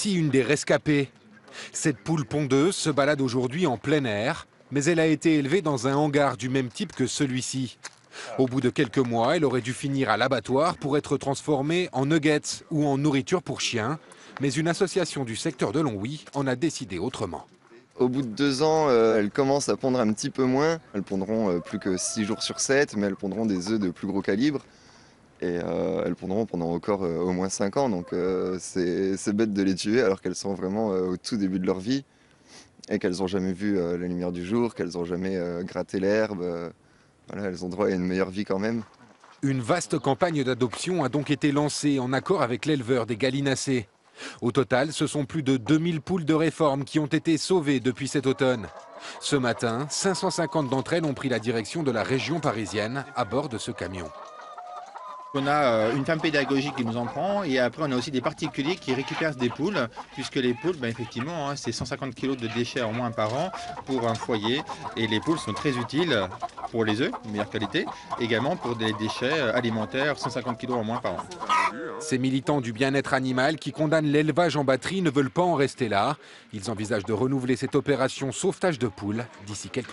Voici une des rescapées. Cette poule pondeuse se balade aujourd'hui en plein air, mais elle a été élevée dans un hangar du même type que celui-ci. Au bout de quelques mois, elle aurait dû finir à l'abattoir pour être transformée en nuggets ou en nourriture pour chiens, mais une association du secteur de Longwy en a décidé autrement. Au bout de 2 ans, elles commencent à pondre un petit peu moins. Elles pondront plus que 6 jours sur 7, mais elles pondront des œufs de plus gros calibre. Et elles pondront pendant encore au moins 5 ans. Donc c'est bête de les tuer alors qu'elles sont vraiment au tout début de leur vie et qu'elles n'ont jamais vu la lumière du jour, qu'elles n'ont jamais gratté l'herbe. Voilà, elles ont droit à une meilleure vie quand même. Une vaste campagne d'adoption a donc été lancée en accord avec l'éleveur des gallinacés. Au total, ce sont plus de 2000 poules de réforme qui ont été sauvées depuis cet automne. Ce matin, 550 d'entre elles ont pris la direction de la région parisienne à bord de ce camion. On a une ferme pédagogique qui nous en prend et après on a aussi des particuliers qui récupèrent des poules puisque les poules, effectivement, c'est 150 kg de déchets en moins par an pour un foyer et les poules sont très utiles pour les œufs de meilleure qualité, également pour des déchets alimentaires 150 kg en moins par an. Ces militants du bien-être animal qui condamnent l'élevage en batterie ne veulent pas en rester là. Ils envisagent de renouveler cette opération sauvetage de poules d'ici quelques mois.